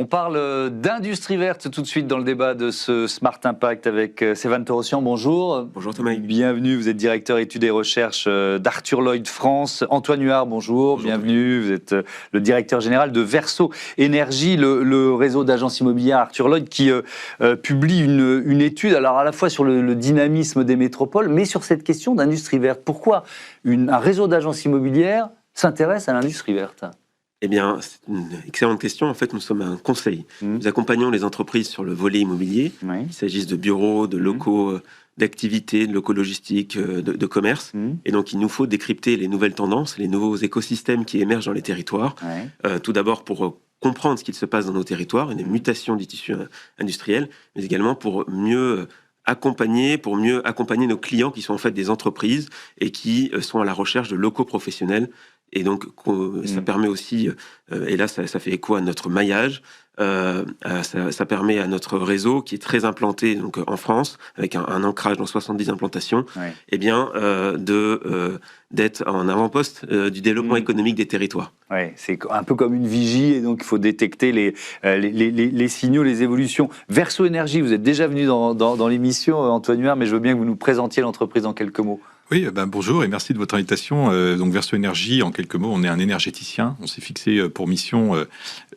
On parle d'industrie verte tout de suite dans le débat de ce Smart Impact avec Sévan Torossian. Bonjour. Bonjour Thomas. Bienvenue, vous êtes directeur études et recherches d'Arthur Lloyd France. Antoine Huard, bonjour. Bienvenue, vous êtes le directeur général de Verso Énergie, le réseau d'agences immobilières Arthur Lloyd qui publie une étude alors à la fois sur le dynamisme des métropoles, mais sur cette question d'industrie verte. Pourquoi un réseau d'agences immobilières s'intéresse à l'industrie verte ? Eh bien, c'est une excellente question. En fait, nous sommes un conseil. Nous accompagnons les entreprises sur le volet immobilier, qu'il s'agisse de bureaux, de locaux d'activité, de locaux logistiques, de commerce. Et donc, il nous faut décrypter les nouvelles tendances, les nouveaux écosystèmes qui émergent dans les territoires. Tout d'abord pour comprendre ce qu'il se passe dans nos territoires, une mutation du tissu industriel, mais également pour mieux accompagner nos clients qui sont en fait des entreprises et qui sont à la recherche de locaux professionnels. Et donc, ça permet aussi, et là, ça fait écho à notre maillage, ça permet à notre réseau, qui est très implanté donc, en France, avec un ancrage dans 70 implantations, eh bien, d'être en avant-poste du développement économique des territoires. Ouais, c'est un peu comme une vigie, et donc il faut détecter les signaux, les évolutions. Verso Énergie, vous êtes déjà venu dans l'émission, Antoine Huard, mais je veux bien que vous nous présentiez l'entreprise en quelques mots. Oui, bonjour et merci de votre invitation. Donc Verso Énergie, en quelques mots, on est un énergéticien. On s'est fixé pour mission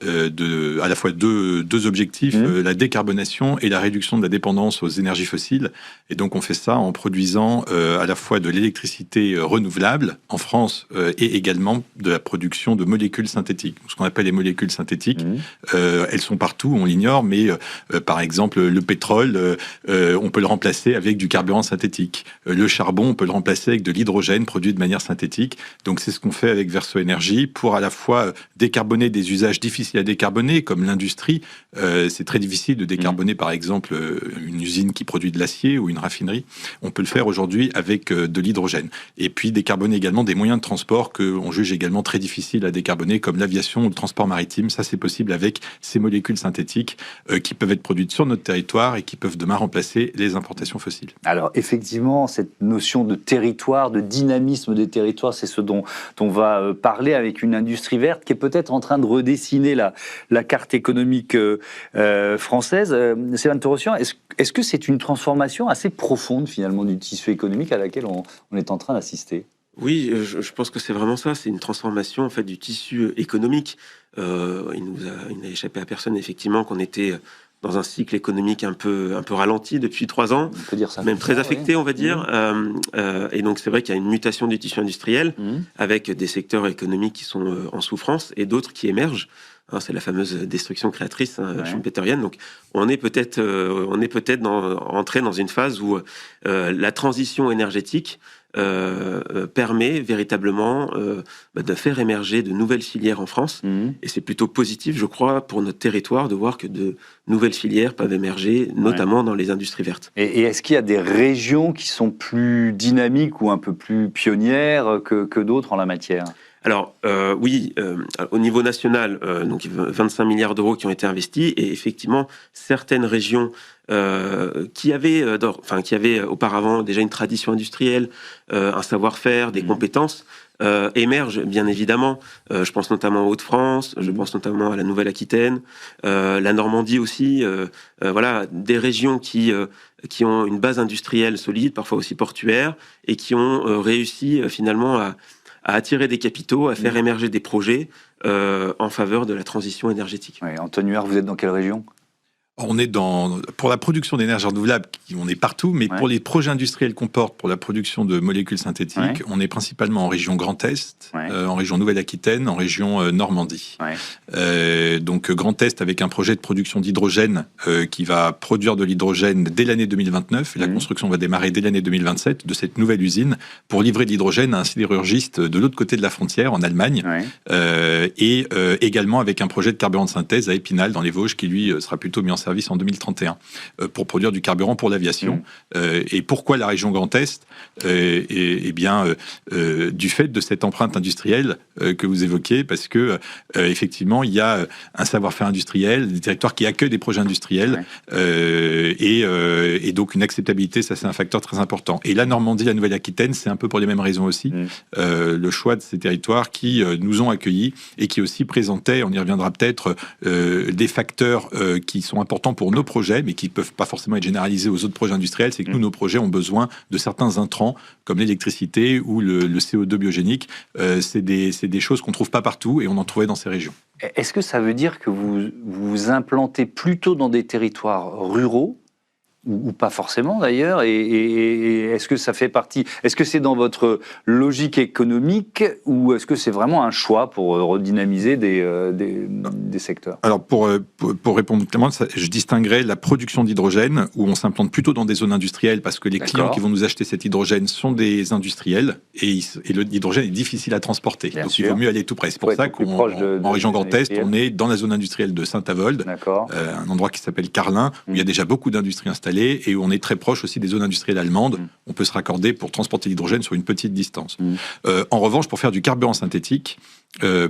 à la fois deux objectifs, la décarbonation et la réduction de la dépendance aux énergies fossiles. Et donc on fait ça en produisant à la fois de l'électricité renouvelable en France et également de la production de molécules synthétiques. Ce qu'on appelle les molécules synthétiques, elles sont partout, on l'ignore, mais par exemple le pétrole, on peut le remplacer avec du carburant synthétique. Le charbon, on peut le remplacer avec de l'hydrogène produit de manière synthétique. Donc c'est ce qu'on fait avec Verso Énergie pour à la fois décarboner des usages difficiles à décarboner, comme l'industrie. C'est très difficile de décarboner par exemple une usine qui produit de l'acier ou une raffinerie. On peut le faire aujourd'hui avec de l'hydrogène. Et puis décarboner également des moyens de transport qu'on juge également très difficiles à décarboner, comme l'aviation ou le transport maritime. Ça c'est possible avec ces molécules synthétiques qui peuvent être produites sur notre territoire et qui peuvent demain remplacer les importations fossiles. Alors effectivement, cette notion de territoire, de dynamisme des territoires, c'est ce dont on va parler avec une industrie verte qui est peut-être en train de redessiner la carte économique française. Sévan Torossian, est-ce que c'est une transformation assez profonde finalement du tissu économique à laquelle on est en train d'assister ? Oui, je pense que c'est vraiment ça. C'est une transformation en fait du tissu économique. Il n'a échappé à personne effectivement qu'on était dans un cycle économique un peu ralenti depuis 3 ans, on peut dire ça même très affecté, on va dire. Et donc c'est vrai qu'il y a une mutation du tissu industriel avec des secteurs économiques qui sont en souffrance et d'autres qui émergent. C'est la fameuse destruction créatrice schumpeterienne. Donc on est peut-être entré dans une phase où la transition énergétique permet véritablement de faire émerger de nouvelles filières en France. Et c'est plutôt positif, je crois, pour notre territoire de voir que de nouvelles filières peuvent émerger, notamment dans les industries vertes. Et est-ce qu'il y a des régions qui sont plus dynamiques ou un peu plus pionnières que d'autres en la matière ? Alors oui, au niveau national, donc 25 milliards d'euros qui ont été investis, et effectivement certaines régions qui avaient auparavant déjà une tradition industrielle, un savoir-faire, des compétences, émergent bien évidemment. Je pense notamment aux Hauts-de-France, je pense notamment à la Nouvelle-Aquitaine, la Normandie aussi. Voilà, des régions qui ont une base industrielle solide, parfois aussi portuaire, et qui ont réussi finalement à attirer des capitaux, à faire émerger des projets en faveur de la transition énergétique. Oui, Antoine Huard, vous êtes dans quelle région ? On est pour la production d'énergie renouvelable, on est partout, mais pour les projets industriels qu'on porte, pour la production de molécules synthétiques, on est principalement en région Grand Est, en région Nouvelle-Aquitaine, en région Normandie. Donc Grand Est avec un projet de production d'hydrogène qui va produire de l'hydrogène dès l'année 2029. Et la construction va démarrer dès l'année 2027 de cette nouvelle usine pour livrer de l'hydrogène à un sidérurgiste de l'autre côté de la frontière, en Allemagne. Et également avec un projet de carburant de synthèse à Épinal, dans les Vosges, qui lui sera plutôt mis en service en 2031 pour produire du carburant pour l'aviation. Et pourquoi la région Grand Est? Eh bien, du fait de cette empreinte industrielle que vous évoquez, parce que effectivement, il y a un savoir-faire industriel, des territoires qui accueillent des projets industriels, et donc une acceptabilité, ça c'est un facteur très important. Et la Normandie, la Nouvelle-Aquitaine, c'est un peu pour les mêmes raisons aussi. Le choix de ces territoires qui nous ont accueillis et qui aussi présentaient, on y reviendra peut-être, des facteurs qui sont importants pour nos projets, mais qui ne peuvent pas forcément être généralisés aux autres projets industriels. C'est que nous, nos projets ont besoin de certains intrants, comme l'électricité ou le CO2 biogénique. C'est des choses qu'on ne trouve pas partout et on en trouvait dans ces régions. Est-ce que ça veut dire que vous vous implantez plutôt dans des territoires ruraux ou pas forcément d'ailleurs, et est-ce que ça fait partie, est-ce que c'est dans votre logique économique ou est-ce que c'est vraiment un choix pour redynamiser des secteurs? Alors pour répondre clairement, je distinguerais la production d'hydrogène où on s'implante plutôt dans des zones industrielles parce que les clients qui vont nous acheter cet hydrogène sont des industriels et l'hydrogène est difficile à transporter. Bien donc sûr. il vaut mieux aller tout près. C'est pour ça qu'en région Grand Est, on est dans la zone industrielle de Saint-Avold, un endroit qui s'appelle Carlin, où il y a déjà beaucoup d'industries installées et où on est très proche aussi des zones industrielles allemandes. On peut se raccorder pour transporter l'hydrogène sur une petite distance. En revanche, pour faire du carburant synthétique,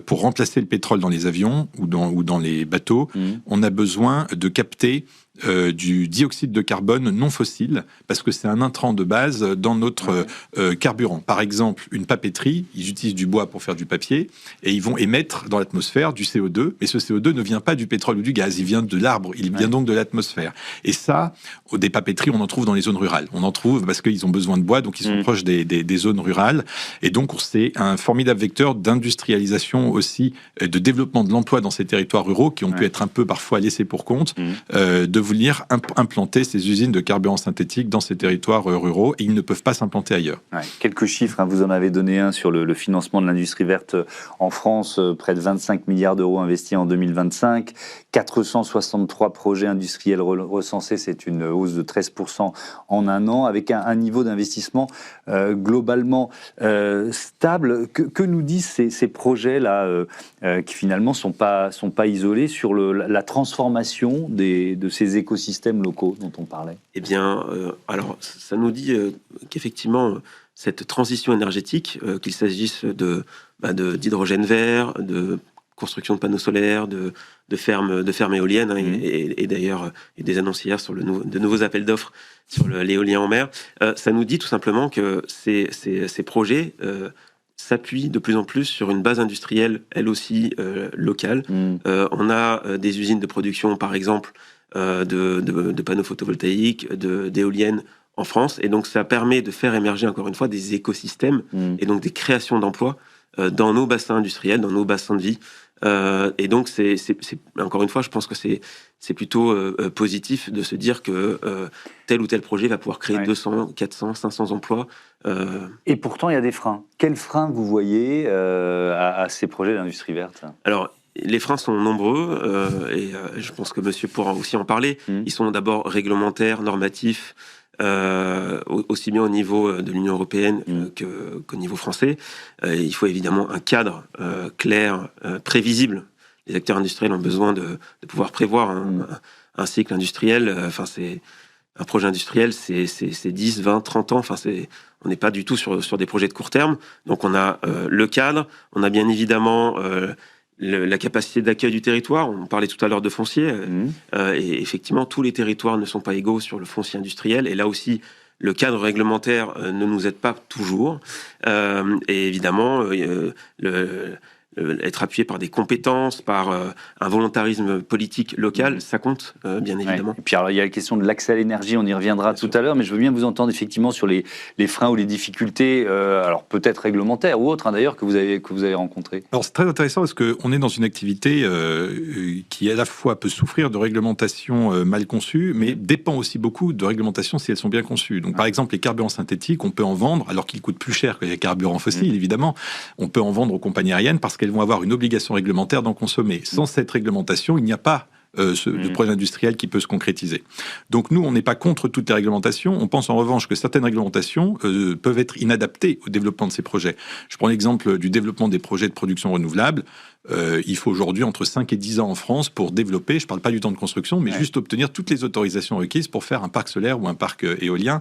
pour remplacer le pétrole dans les avions ou dans les bateaux, on a besoin de capter du dioxyde de carbone non fossile, parce que c'est un intrant de base dans notre carburant. Par exemple, une papeterie, ils utilisent du bois pour faire du papier, et ils vont émettre dans l'atmosphère du CO2, mais ce CO2 ne vient pas du pétrole ou du gaz, il vient de l'arbre, il vient donc de l'atmosphère. Et ça, des papeteries, on en trouve dans les zones rurales. On en trouve parce qu'ils ont besoin de bois, donc ils sont proches des zones rurales, et donc c'est un formidable vecteur d'industrialisation aussi, de développement de l'emploi dans ces territoires ruraux, qui ont pu être un peu parfois laissés pour compte, de venir implanter ces usines de carburant synthétique dans ces territoires ruraux, et ils ne peuvent pas s'implanter ailleurs. Quelques chiffres, vous en avez donné un sur le financement de l'industrie verte en France, près de 25 milliards d'euros investis en 2025, 463 projets industriels recensés, c'est une hausse de 13% en un an, avec un niveau d'investissement globalement stable. Que nous disent ces projets-là, qui finalement ne sont pas isolés sur la transformation de ces écosystèmes locaux dont on parlait? Eh bien, alors, ça nous dit qu'effectivement, cette transition énergétique, qu'il s'agisse d'hydrogène vert, de construction de panneaux solaires, de fermes éoliennes, et d'ailleurs, des annonces hier sur de nouveaux appels d'offres sur l'éolien en mer, ça nous dit tout simplement que ces projets s'appuie de plus en plus sur une base industrielle, elle aussi locale. On a des usines de production, par exemple, de panneaux photovoltaïques, d'éoliennes en France, et donc ça permet de faire émerger encore une fois des écosystèmes et donc des créations d'emplois dans nos bassins industriels, dans nos bassins de vie. Et donc c'est encore une fois, je pense que c'est plutôt positif de se dire que tel ou tel projet va pouvoir créer 200, 400, 500 emplois. Et pourtant, il y a des freins. Quels freins vous voyez à ces projets d'industrie verte? Alors, les freins sont nombreux, et je pense que monsieur pourra aussi en parler. Ils sont d'abord réglementaires, normatifs, aussi bien au niveau de l'Union européenne qu'au niveau français. Il faut évidemment un cadre clair, prévisible. Les acteurs industriels ont besoin de pouvoir prévoir un cycle industriel. C'est un projet industriel, c'est 10, 20, 30 ans. On n'est pas du tout sur des projets de court terme. Donc on a le cadre, on a bien évidemment la capacité d'accueil du territoire. On parlait tout à l'heure de foncier. Et effectivement, tous les territoires ne sont pas égaux sur le foncier industriel. Et là aussi, le cadre réglementaire ne nous aide pas toujours. Et évidemment, être appuyé par des compétences, par un volontarisme politique local, ça compte, bien évidemment. Et puis alors, il y a la question de l'accès à l'énergie, on y reviendra tout à l'heure, mais je veux bien vous entendre effectivement sur les freins ou les difficultés, alors peut-être réglementaires ou autres, d'ailleurs, que vous avez rencontrées. Alors c'est très intéressant parce qu'on est dans une activité qui à la fois peut souffrir de réglementations mal conçues, mais dépend aussi beaucoup de réglementations si elles sont bien conçues. Donc par exemple, les carburants synthétiques, on peut en vendre, alors qu'ils coûtent plus cher que les carburants fossiles, évidemment, on peut en vendre aux compagnies aériennes parce qu'elles vont avoir une obligation réglementaire d'en consommer. Sans cette réglementation, il n'y a pas de projet industriel qui peut se concrétiser. Donc nous, on n'est pas contre toutes les réglementations. On pense en revanche que certaines réglementations peuvent être inadaptées au développement de ces projets. Je prends l'exemple du développement des projets de production renouvelable. Il faut aujourd'hui entre 5 et 10 ans en France pour développer, je ne parle pas du temps de construction, mais juste obtenir toutes les autorisations requises pour faire un parc solaire ou un parc éolien,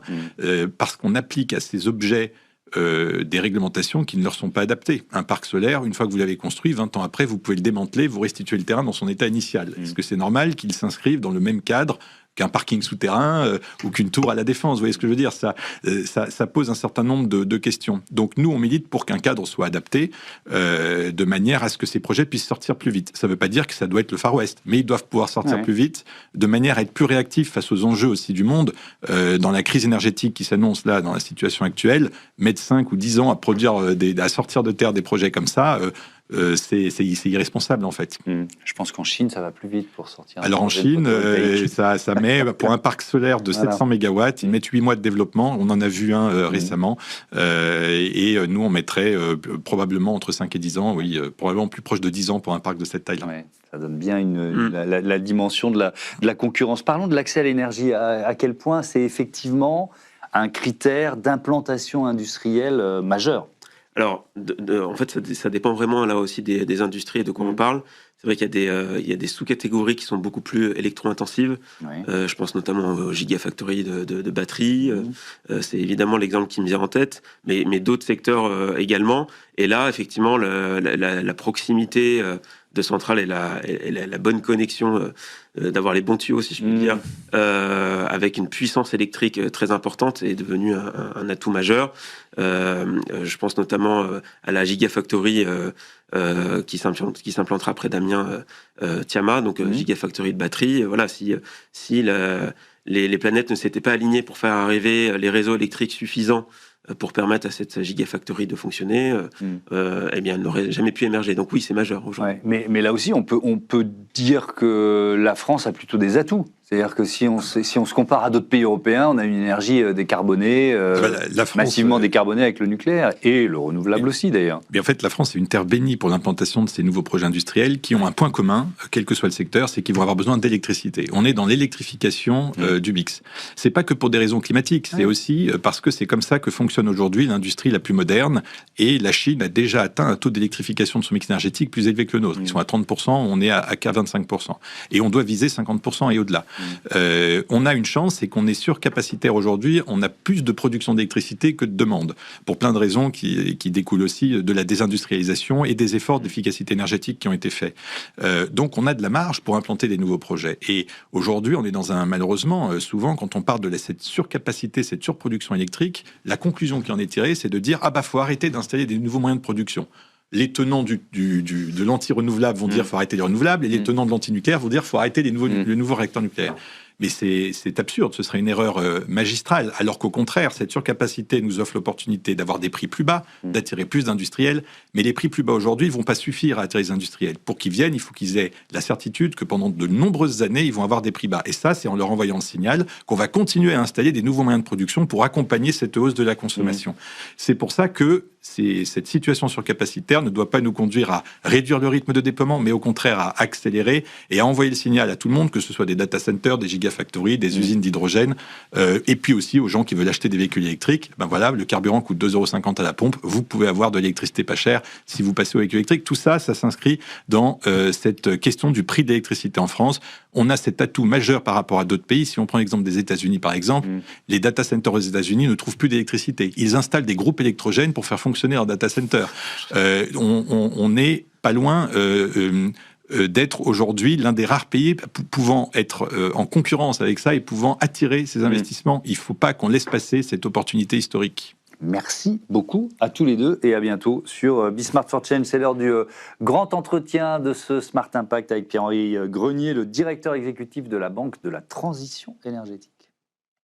parce qu'on applique à ces objets des réglementations qui ne leur sont pas adaptées. Un parc solaire, une fois que vous l'avez construit, 20 ans après, vous pouvez le démanteler, vous restituer le terrain dans son état initial. Est-ce que c'est normal qu'il s'inscrive dans le même cadre qu'un parking souterrain ou qu'une tour à la Défense? Vous voyez ce que je veux dire? Ça pose un certain nombre de questions. Donc nous, on milite pour qu'un cadre soit adapté de manière à ce que ces projets puissent sortir plus vite. Ça ne veut pas dire que ça doit être le Far West, mais ils doivent pouvoir sortir plus vite, de manière à être plus réactifs face aux enjeux aussi du monde. Dans la crise énergétique qui s'annonce là, dans la situation actuelle, mettre 5 ou 10 ans à produire, à sortir de terre des projets comme ça, c'est irresponsable en fait. Je pense qu'en Chine, ça va plus vite pour sortir. Alors en Chine, ça met, pour un parc solaire de 700 mégawatts, ils mettent 8 mois de développement. On en a vu un récemment. Et nous, on mettrait probablement entre 5 et 10 ans, probablement plus proche de 10 ans pour un parc de cette taille-là. Ouais, ça donne bien la dimension de la concurrence. Parlons de l'accès à l'énergie. À quel point c'est effectivement un critère d'implantation industrielle majeur? Alors, en fait, ça dépend vraiment là aussi des industries et de quoi on parle. C'est vrai qu'il y a des sous-catégories qui sont beaucoup plus électro-intensives. Je pense notamment aux gigafactories de batteries. C'est évidemment l'exemple qui me vient en tête, mais d'autres secteurs également. Et là, effectivement, la proximité de centrales et la bonne connexion, d'avoir les bons tuyaux, si je puis dire, avec une puissance électrique très importante, est devenu un atout majeur. Je pense notamment à la Gigafactory qui s'implantera près d'Amiens, Tiama, donc Gigafactory de batterie. Voilà, si les planètes ne s'étaient pas alignées pour faire arriver les réseaux électriques suffisants pour permettre à cette Gigafactory de fonctionner, eh bien, elle n'aurait jamais pu émerger. Donc oui, c'est majeur aujourd'hui. Ouais, mais là aussi, on peut dire que la France a plutôt des atouts. C'est-à-dire que si on se compare à d'autres pays européens, on a une énergie décarbonée, la France, massivement décarbonée avec le nucléaire et le renouvelable aussi d'ailleurs. Mais en fait, la France est une terre bénie pour l'implantation de ces nouveaux projets industriels qui ont un point commun, quel que soit le secteur, c'est qu'ils vont avoir besoin d'électricité. On est dans l'électrification du mix. C'est pas que pour des raisons climatiques, c'est aussi parce que c'est comme ça que fonctionne aujourd'hui l'industrie la plus moderne, et la Chine a déjà atteint un taux d'électrification de son mix énergétique plus élevé que le nôtre. Ils sont à 30%, on est à 25%. Et on doit viser 50% et au-delà. On a une chance, c'est qu'on est surcapacitaire aujourd'hui, on a plus de production d'électricité que de demande, pour plein de raisons qui découlent aussi de la désindustrialisation et des efforts d'efficacité énergétique qui ont été faits. Donc on a de la marge pour implanter des nouveaux projets. Et aujourd'hui, on est dans malheureusement, souvent, quand on parle de cette surcapacité, cette surproduction électrique, la conclusion qui en est tirée, c'est de dire « Ah bah, faut arrêter d'installer des nouveaux moyens de production ». Les tenants de l'anti-renouvelable vont dire « faut arrêter les renouvelables » et les tenants de l'anti-nucléaire vont dire « faut arrêter les nouveaux réacteurs nucléaires ». Mais c'est absurde, ce serait une erreur magistrale, alors qu'au contraire, cette surcapacité nous offre l'opportunité d'avoir des prix plus bas, d'attirer plus d'industriels, mais les prix plus bas aujourd'hui ne vont pas suffire à attirer les industriels. Pour qu'ils viennent, il faut qu'ils aient la certitude que pendant de nombreuses années, ils vont avoir des prix bas. Et ça, c'est en leur envoyant le signal qu'on va continuer à installer des nouveaux moyens de production pour accompagner cette hausse de la consommation. C'est pour ça que cette situation surcapacitaire ne doit pas nous conduire à réduire le rythme de déploiement, mais au contraire à accélérer et à envoyer le signal à tout le monde, que ce soit des data centers, des gigafactories, des usines d'hydrogène, et puis aussi aux gens qui veulent acheter des véhicules électriques. Ben voilà, le carburant coûte 2,50 € à la pompe, vous pouvez avoir de l'électricité pas chère si vous passez au véhicule électrique. Tout ça, ça s'inscrit dans cette question du prix de l'électricité en France. On a cet atout majeur par rapport à d'autres pays. Si on prend l'exemple des États-Unis, par exemple, les data centers aux États-Unis ne trouvent plus d'électricité. Ils installent des groupes électrogènes pour faire fonctionner leur data center. On n'est pas loin d'être aujourd'hui l'un des rares pays pouvant être en concurrence avec ça et pouvant attirer ces investissements. Il ne faut pas qu'on laisse passer cette opportunité historique. Merci beaucoup à tous les deux et à bientôt sur Bismart for Change. C'est l'heure du grand entretien de ce Smart Impact avec Pierre-Henri Grenier, le directeur exécutif de la Banque de la Transition énergétique.